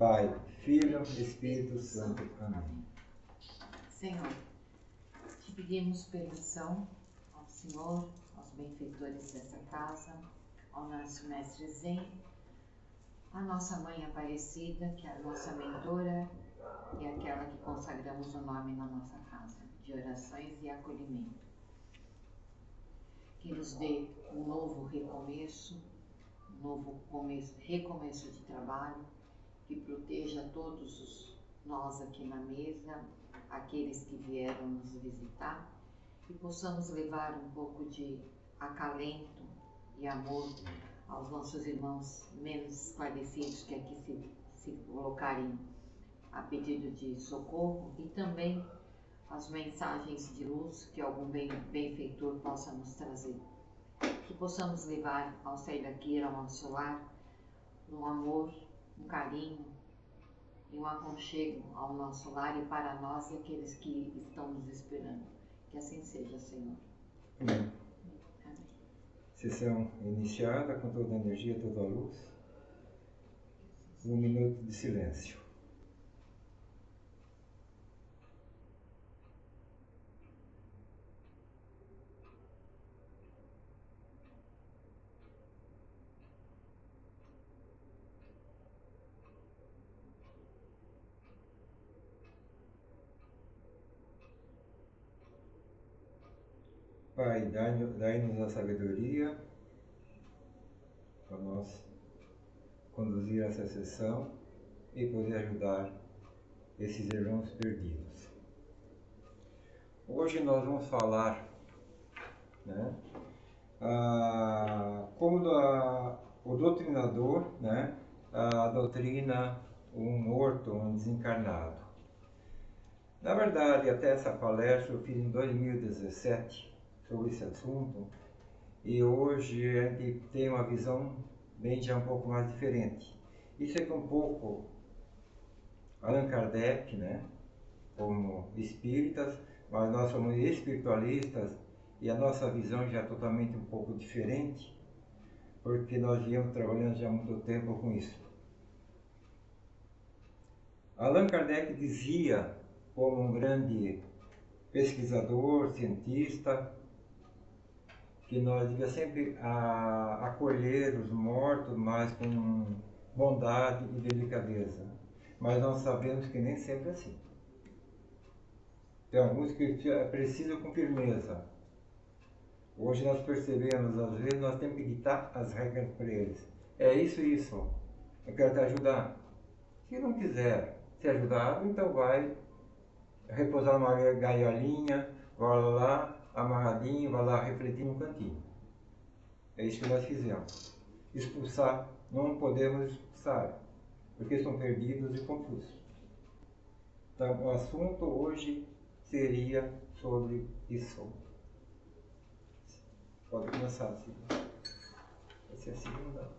Pai, Filho e Espírito Santo. Amém. Senhor, te pedimos permissão ao Senhor, aos benfeitores dessa casa, ao nosso mestre Zen, à nossa Mãe Aparecida, que é a nossa mentora e aquela que consagramos o nome na nossa casa, de orações e acolhimento. Que nos dê um novo recomeço, recomeço de trabalho, que proteja todos nós aqui na mesa, aqueles que vieram nos visitar, e possamos levar um pouco de acalento e amor aos nossos irmãos menos esclarecidos que aqui se colocarem a pedido de socorro, e também as mensagens de luz que algum benfeitor possa nos trazer. Que possamos levar ao sair daqui, ao nosso lar, um amor, um carinho e um aconchego ao nosso lar e para nós e aqueles que estão nos esperando. Que assim seja, Senhor. Amém. Amém. Sessão iniciada com toda a energia, toda a luz. 1 minuto de silêncio. Pai, dai-nos a sabedoria para nós conduzir essa sessão e poder ajudar esses irmãos perdidos. Hoje nós vamos falar, né, como o doutrinador, né, a doutrina um morto, um desencarnado. Na verdade, até essa palestra eu fiz em 2017 sobre esse assunto, e hoje a gente tem uma visão bem já um pouco mais diferente. Isso é que um pouco Allan Kardec, né, como espíritas, mas nós somos espiritualistas e a nossa visão já é totalmente um pouco diferente, porque nós viemos trabalhando já há muito tempo com isso. Allan Kardec dizia, como um grande pesquisador, cientista, que nós devíamos sempre acolher os mortos, mas com bondade e delicadeza. Mas nós sabemos que nem sempre é assim. Tem alguns que precisam com firmeza. Hoje nós percebemos, às vezes, nós temos que ditar as regras para eles. É isso e isso. Eu quero te ajudar. Se não quiser ser ajudado, então vai repousar numa gaiolinha, vai lá, amarradinho, vai lá refletir no cantinho. É isso que nós fizemos. Expulsar, não podemos expulsar, porque estão perdidos e confusos. Então, o assunto hoje seria sobre isso. Pode começar, Silvia. Essa é a segunda.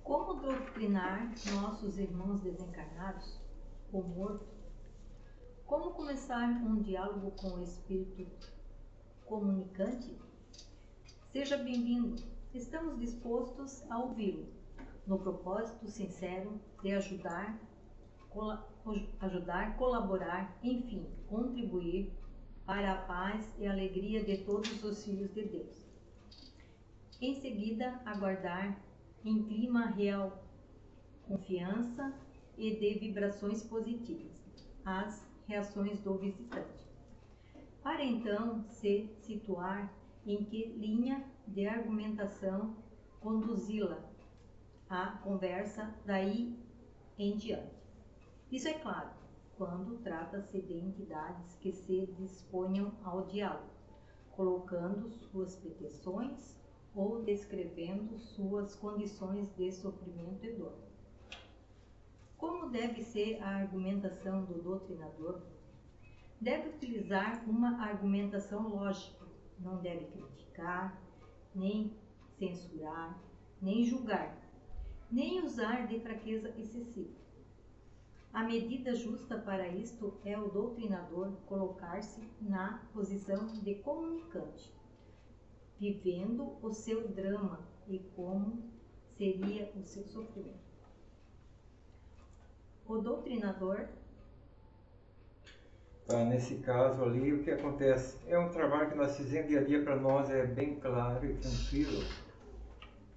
Como doutrinar nossos irmãos desencarnados ou mortos? Como começar um diálogo com o espírito comunicante? Seja bem-vindo. Estamos dispostos a ouvi-lo, no propósito sincero de ajudar, colaborar, enfim, contribuir para a paz e alegria de todos os filhos de Deus. Em seguida, aguardar em clima real, confiança e de vibrações positivas, as reações do visitante. Para então se situar em que linha de argumentação conduzi-la à conversa daí em diante. Isso é claro, quando trata-se de entidades que se disponham ao diálogo, colocando suas pretensões ou descrevendo suas condições de sofrimento e dor. Como deve ser a argumentação do doutrinador? Deve utilizar uma argumentação lógica, não deve criticar, nem censurar, nem julgar, nem usar de fraqueza excessiva. A medida justa para isto é o doutrinador colocar-se na posição de comunicante, vivendo o seu drama e como seria o seu sofrimento. O doutrinador, nesse caso ali, o que acontece? É um trabalho que nós fizemos dia a dia, para nós é bem claro e tranquilo.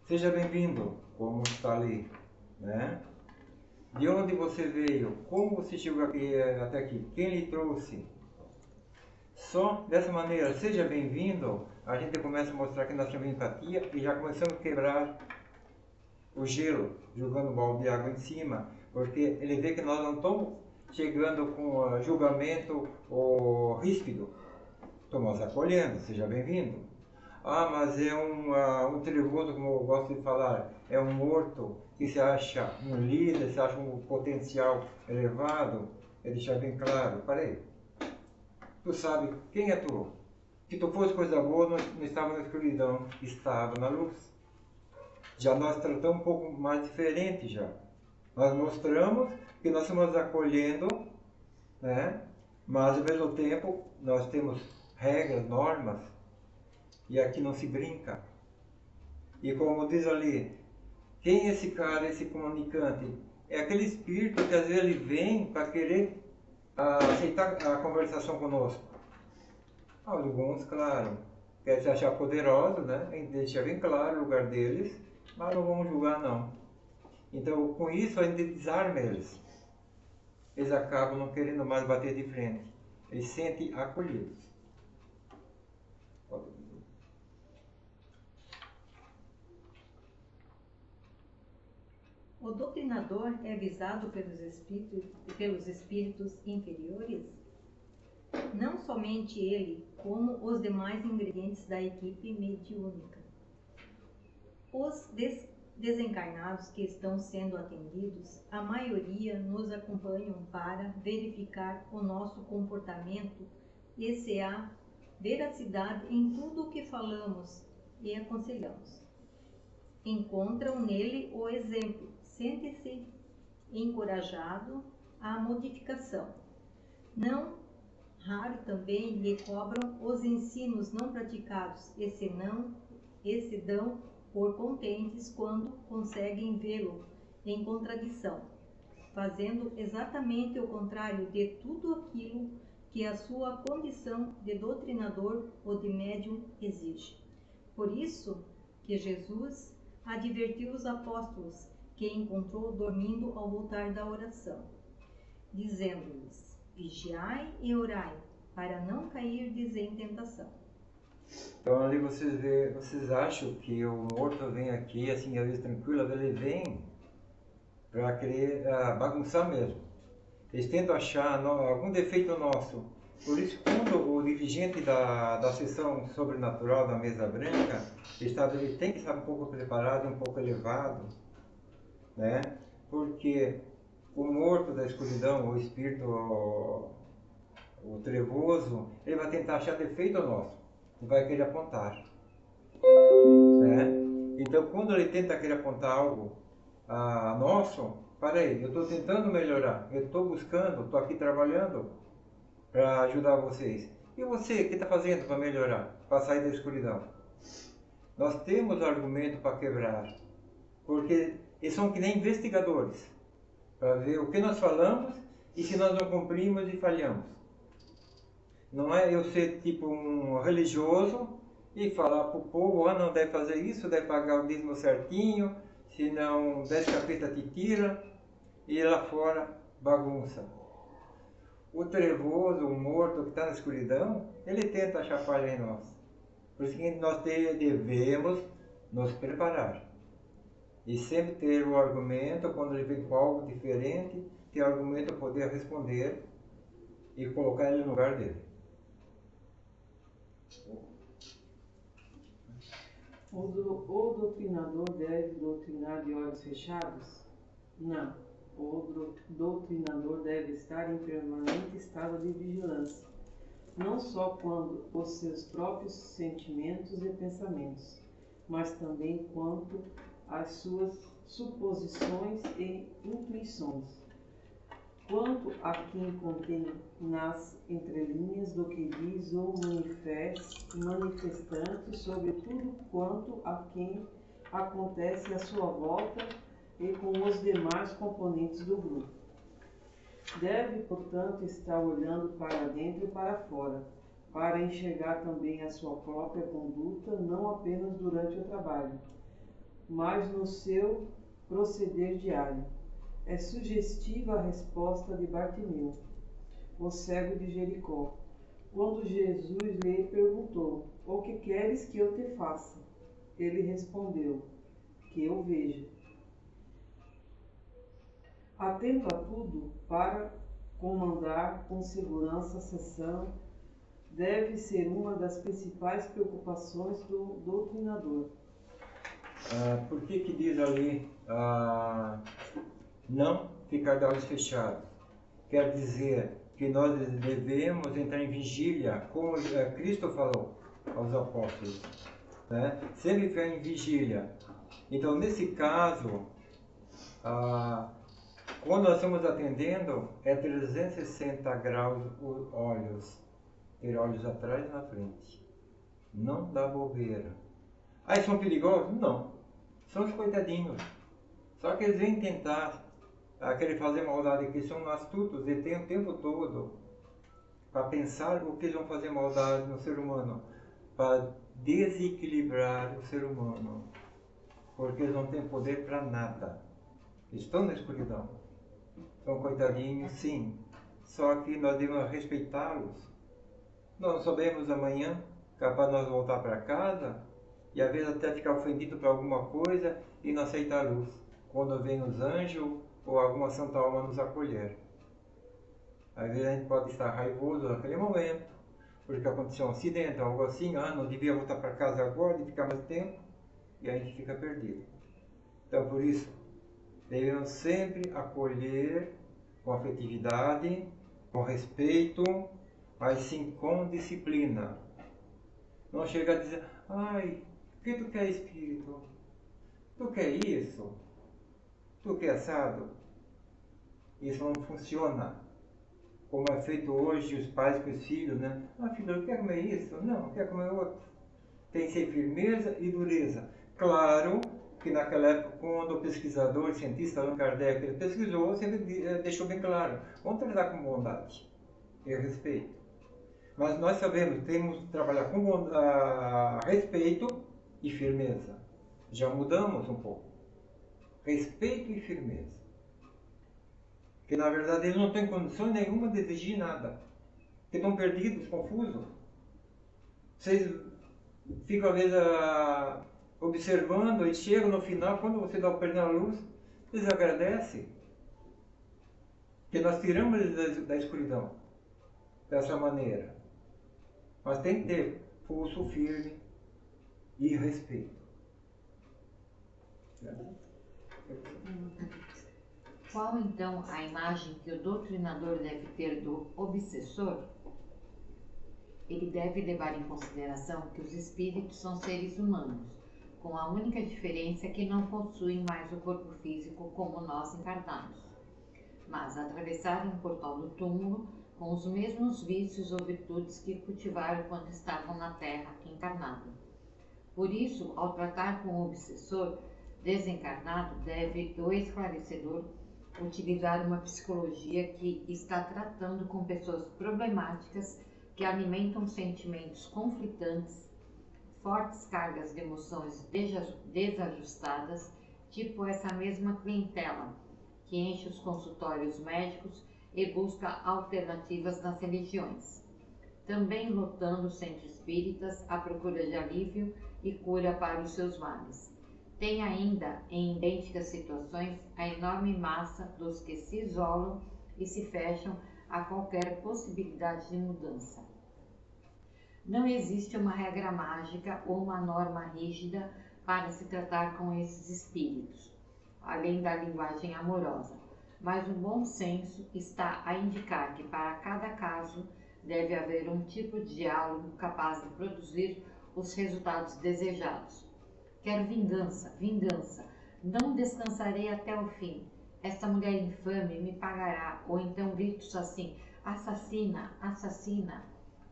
Seja bem-vindo, como está ali, né? De onde você veio? Como você chegou aqui, até aqui? Quem lhe trouxe? Só dessa maneira, seja bem-vindo, a gente começa a mostrar que nós temos empatia e já começamos a quebrar o gelo, jogando um balde de água em cima, porque ele vê que nós não estamos chegando com julgamento ou ríspido. Estamos acolhendo, seja bem-vindo. Ah, mas é um trevoso, como eu gosto de falar, é um morto que se acha um líder, se acha um potencial elevado. É deixar bem claro, parei. Tu sabe quem é tu? Se tu fosse coisa boa, não estava na escuridão, estava na luz. Já nós tratamos um pouco mais diferente já. Nós mostramos que nós estamos acolhendo, né? Mas ao mesmo tempo nós temos regras, normas, e aqui não se brinca. E como diz ali, quem é esse cara, esse comunicante? É aquele espírito que às vezes ele vem para querer aceitar a conversação conosco. Alguns, claro, querem se achar poderosos, né? A gente deixa bem claro o lugar deles, mas não vamos julgar não. Então, com isso, a gente desarma eles. Eles acabam não querendo mais bater de frente. Eles se sentem acolhidos. o doutrinador é visado pelos espíritos inferiores? Não somente ele, como os demais ingredientes da equipe mediúnica. Os desencarnados que estão sendo atendidos, a maioria nos acompanham para verificar o nosso comportamento e se há veracidade em tudo o que falamos e aconselhamos. Encontram nele o exemplo, sente-se encorajado à modificação. Não raro também lhe cobram os ensinos não praticados e se dão por contentes quando conseguem vê-lo em contradição, fazendo exatamente o contrário de tudo aquilo que a sua condição de doutrinador ou de médium exige. Por isso que Jesus advertiu os apóstolos que encontrou dormindo ao voltar da oração, dizendo-lhes: vigiai e orai, para não cairdes em tentação. Então ali vocês acham que o morto vem aqui, assim, às vezes tranquilo, às vezes ele vem para querer bagunçar mesmo. Eles tentam achar algum defeito nosso. Por isso, quando o dirigente da sessão sobrenatural da mesa branca, ele tem que estar um pouco preparado, um pouco elevado, né? Porque o morto da escuridão, o espírito, o trevoso, ele vai tentar achar defeito nosso e vai querer apontar, né? Então, quando ele tenta querer apontar algo nosso, para aí, eu estou tentando melhorar, eu estou buscando, estou aqui trabalhando para ajudar vocês. E você, o que está fazendo para melhorar, para sair da escuridão? Nós temos argumento para quebrar, porque eles são que nem investigadores, para ver o que nós falamos e se nós não cumprimos e falhamos. Não é eu ser tipo um religioso e falar para o povo, não deve fazer isso, deve pagar o dízimo certinho, senão 10 capetas te tira, e lá fora bagunça. O trevoso, o morto que está na escuridão, ele tenta achar falha em nós. Por isso que nós devemos nos preparar. E sempre ter o argumento, quando ele vem com algo diferente, ter o argumento para poder responder e colocar ele no lugar dele. O doutrinador deve doutrinar de olhos fechados? Não. O doutrinador deve estar em permanente estado de vigilância, não só quando os seus próprios sentimentos e pensamentos, mas também quanto às suas suposições e intuições, quanto a quem contém nas entrelinhas do que diz ou manifestante sobre tudo quanto a quem acontece à sua volta e com os demais componentes do grupo. Deve, portanto, estar olhando para dentro e para fora, para enxergar também a sua própria conduta, não apenas durante o trabalho, mas no seu proceder diário. É sugestiva a resposta de Bartimeu, o cego de Jericó, quando Jesus lhe perguntou: "O que queres que eu te faça?" Ele respondeu: "Que eu veja." Atento a tudo, para comandar com segurança a sessão, deve ser uma das principais preocupações do doutrinador. Por que diz ali não ficar de olhos fechados? Quer dizer que nós devemos entrar em vigília, como Cristo falou aos apóstolos, né? Sempre ficar em vigília. Então, nesse caso, quando nós estamos atendendo, é 360 graus os olhos. Ter olhos atrás e na frente. Não dá bobeira. Eles são perigosos? Não. São os coitadinhos. Só que eles vêm tentar querer fazer maldade, que são astutos e tem o tempo todo para pensar o que eles vão fazer maldade no ser humano, para desequilibrar o ser humano, porque eles não têm poder para nada. Estão na escuridão. São coitadinhos, sim. Só que nós devemos respeitá-los. Nós não sabemos amanhã, capaz de nós voltar para casa e às vezes até ficar ofendido por alguma coisa e não aceitar a luz. Quando vem os anjos ou alguma santa alma nos acolher. Às vezes a gente pode estar raivoso naquele momento, porque aconteceu um acidente, algo assim, não devia voltar para casa agora, de ficar mais tempo, e a gente fica perdido. Então, por isso, devemos sempre acolher com afetividade, com respeito, mas sim com disciplina. Não chega a dizer: "Ai, o que tu quer, espírito? Tu quer isso? Tu quer assado?" Isso não funciona. Como é feito hoje os pais com os filhos, né? Filho, quer comer isso? Não, quer comer outro. Tem que ser firmeza e dureza. Claro que naquela época, quando o pesquisador, o cientista Allan Kardec, ele pesquisou, sempre deixou bem claro: vamos tratar com bondade e respeito. Mas nós sabemos, temos que trabalhar com respeito e firmeza. Já mudamos um pouco. Respeito e firmeza. Porque na verdade eles não têm condição nenhuma de exigir nada. Porque estão perdidos, confusos. Vocês ficam às vezes observando e chegam no final, quando você dá o perdão à luz, eles agradecem. Porque nós tiramos eles da escuridão. Dessa maneira. Mas tem que ter pulso firme e respeito. Qual então a imagem que o doutrinador deve ter do obsessor? Ele deve levar em consideração que os espíritos são seres humanos, com a única diferença que não possuem mais o corpo físico como nós encarnados, mas atravessaram o portal do túmulo com os mesmos vícios ou virtudes que cultivaram quando estavam na Terra encarnado. Por isso, ao tratar com o obsessor desencarnado, deve o esclarecedor utilizar uma psicologia que está tratando com pessoas problemáticas que alimentam sentimentos conflitantes, fortes cargas de emoções desajustadas, tipo essa mesma clientela que enche os consultórios médicos e busca alternativas nas religiões, também lotando centros espíritas à procura de alívio e cura para os seus males. Tem ainda, em idênticas situações, a enorme massa dos que se isolam e se fecham a qualquer possibilidade de mudança. Não existe uma regra mágica ou uma norma rígida para se tratar com esses espíritos, além da linguagem amorosa, mas o bom senso está a indicar que para cada caso deve haver um tipo de diálogo capaz de produzir os resultados desejados. Quero vingança, vingança, não descansarei até o fim. Esta mulher infame me pagará, ou então gritos assim: assassina, assassina.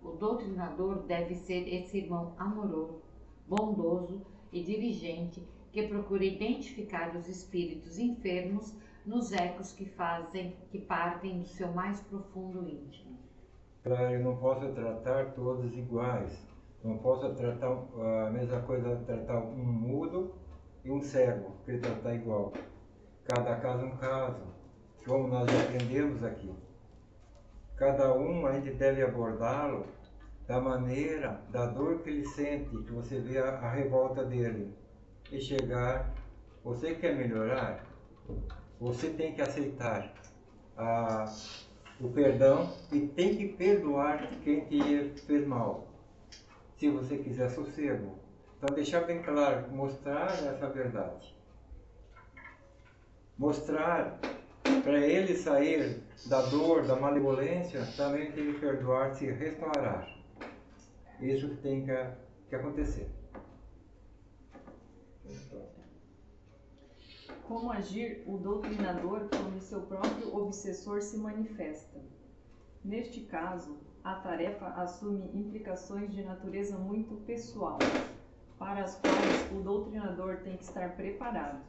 O doutrinador deve ser esse irmão amoroso, bondoso e diligente que procura identificar os espíritos enfermos nos ecos que partem do seu mais profundo íntimo. Claro, eu não posso tratar todos iguais. Não posso tratar a mesma coisa, tratar um mudo e um cego, que tratar igual. Cada caso é um caso, como nós já aprendemos aqui. Cada um a gente deve abordá-lo da maneira, da dor que ele sente, que você vê a revolta dele. E chegar, você quer melhorar, você tem que aceitar o perdão e tem que perdoar quem te fez mal. Se você quiser sossego. Então deixar bem claro, mostrar essa verdade. Mostrar para ele sair da dor, da malevolência, também tem que perdoar, se restaurar. Isso que tem que acontecer. Como agir o doutrinador quando seu próprio obsessor se manifesta? Neste caso, a tarefa assume implicações de natureza muito pessoal, para as quais o doutrinador tem que estar preparado.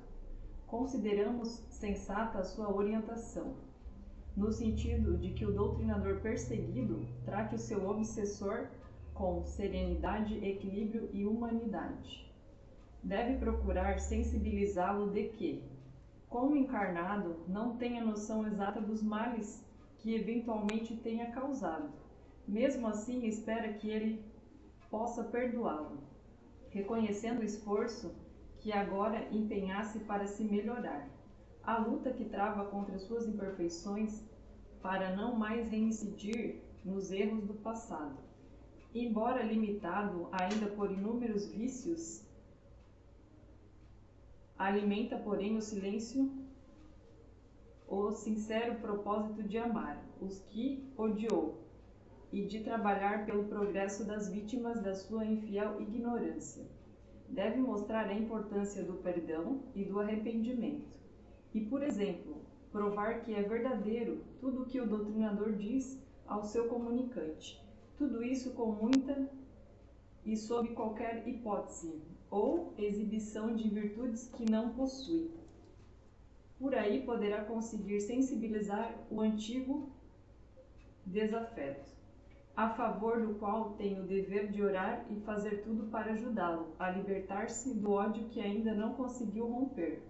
Consideramos sensata a sua orientação, no sentido de que o doutrinador perseguido trate o seu obsessor com serenidade, equilíbrio e humanidade. Deve procurar sensibilizá-lo de que, como encarnado, não tem a noção exata dos males que eventualmente tenha causado. Mesmo assim, espera que ele possa perdoá-lo, reconhecendo o esforço que agora empenhasse para se melhorar, a luta que trava contra suas imperfeições para não mais reincidir nos erros do passado. Embora limitado ainda por inúmeros vícios, alimenta, porém, o silêncio, o sincero propósito de amar os que odiou e de trabalhar pelo progresso das vítimas da sua infiel ignorância. Deve mostrar a importância do perdão e do arrependimento. E, por exemplo, provar que é verdadeiro tudo o que o doutrinador diz ao seu comunicante. Tudo isso com muita e sob qualquer hipótese ou exibição de virtudes que não possui. Por aí poderá conseguir sensibilizar o antigo desafeto, a favor do qual tem o dever de orar e fazer tudo para ajudá-lo a libertar-se do ódio que ainda não conseguiu romper,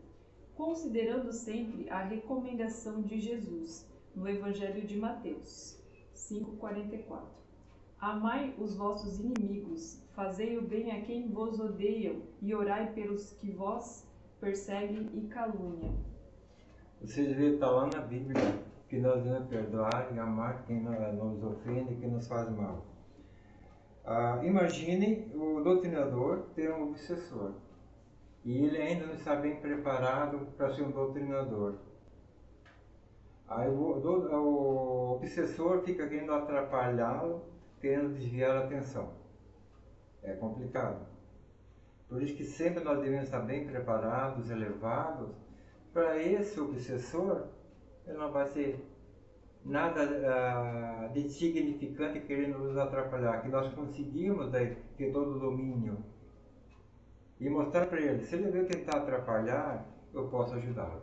considerando sempre a recomendação de Jesus no Evangelho de Mateus 5,44. Amai os vossos inimigos, fazei o bem a quem vos odeiam e orai pelos que vos perseguem e caluniam. Vocês vê, está lá na Bíblia, que nós devemos perdoar e amar quem nos ofende, quem nos faz mal. Imagine o doutrinador ter um obsessor e ele ainda não está bem preparado para ser um doutrinador. Aí o obsessor fica querendo atrapalhá-lo, querendo desviar a atenção. É complicado. Por isso que sempre nós devemos estar bem preparados, elevados, para esse obsessor. Ele não vai ser nada de significante querendo nos atrapalhar, que nós conseguimos ter todo o domínio. E mostrar para ele, se ele veio tentar atrapalhar, eu posso ajudá-lo.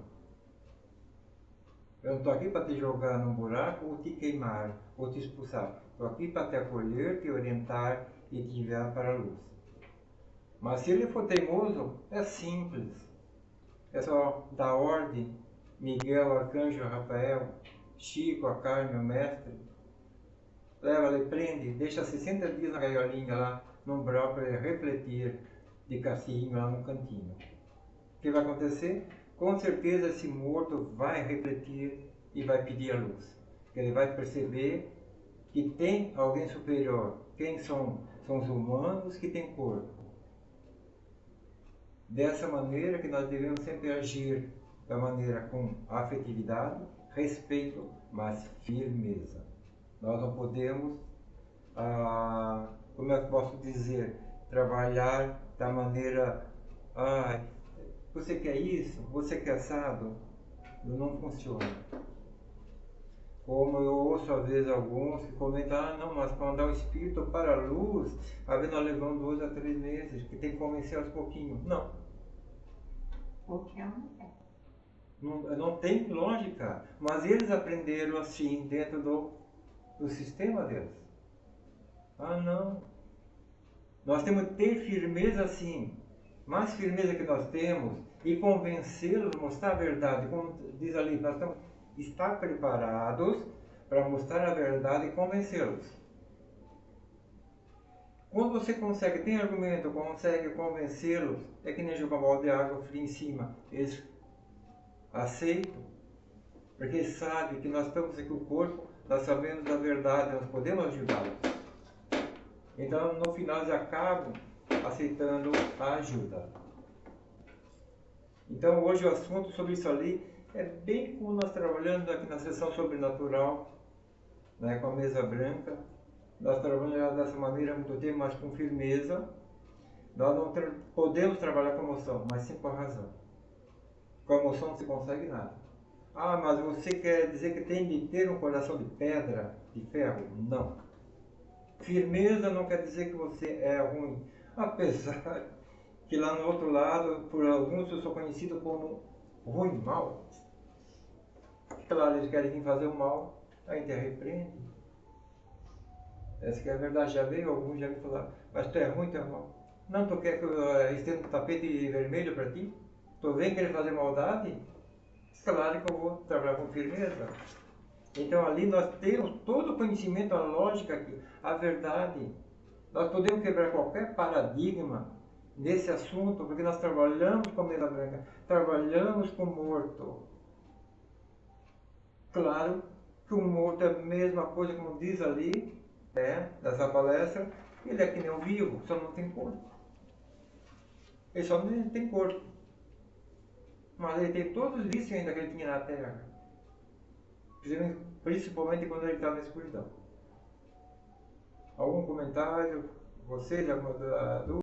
Eu não estou aqui para te jogar num buraco ou te queimar, ou te expulsar. Estou aqui para te acolher, te orientar e te enviar para a luz. Mas se ele for teimoso, é simples. É só dar ordem, Miguel, Arcanjo, Rafael, Chico, a Carmen, o mestre. Leva ele, prende, deixa 60 dias na gaiolinha lá, no umbral para ele refletir de castigo lá no cantinho. O que vai acontecer? Com certeza esse morto vai refletir e vai pedir a luz. Ele vai perceber que tem alguém superior. Quem são? São os humanos que têm corpo. Dessa maneira que nós devemos sempre agir, da maneira com afetividade, respeito, mas firmeza. Nós não podemos, como eu posso dizer, trabalhar da maneira, você quer isso, você quer assado, não funciona. Como eu ouço às vezes alguns que comentam, não, mas para mandar o espírito para a luz, às vezes nós levamos 2 a 3 meses, que tem que convencer aos pouquinhos. Não. Qualquer um é. Não tem lógica, mas eles aprenderam assim dentro do sistema deles. Ah, não. Nós temos que ter firmeza assim, mais firmeza que nós temos, e convencê-los, mostrar a verdade. Como diz ali, nós temos que estar preparados para mostrar a verdade e convencê-los. Quando você consegue, tem argumento, consegue convencê-los, é que nem jogar um balde de água fria em cima. Eles aceitam, porque sabem que nós estamos aqui, o corpo, nós sabemos da verdade, nós podemos ajudá-los. Então, no final, eles acabam aceitando a ajuda. Então, hoje o assunto sobre isso ali é bem como nós trabalhamos aqui na sessão sobrenatural, né, com a mesa branca. Nós trabalhamos dessa maneira há muito tempo, mas com firmeza. Nós não podemos trabalhar com emoção, mas sim com a razão. Com a emoção não se consegue nada. Ah, mas você quer dizer que tem de ter um coração de pedra, de ferro? Não. Firmeza não quer dizer que você é ruim. Apesar que lá no outro lado, por alguns eu sou conhecido como ruim, mal. Claro, eles querem vir fazer o mal, a gente repreende. Essa que é a verdade. Já veio alguns já me falaram, mas tu é ruim, tu é mal. Não, tu quer que eu estenda um tapete vermelho para ti? Tu vem querer fazer maldade? Claro que eu vou trabalhar com firmeza. Então ali nós temos todo o conhecimento, a lógica, a verdade. Nós podemos quebrar qualquer paradigma nesse assunto, porque nós trabalhamos com a mesa branca, trabalhamos com o morto. Claro que o morto é a mesma coisa, como diz ali, dessa palestra, ele é que nem o vivo, só não tem corpo. Ele só não tem corpo. Mas ele tem todos os vícios ainda que ele tinha na Terra. Principalmente quando ele está na escuridão. Algum comentário? Vocês, alguma dúvida?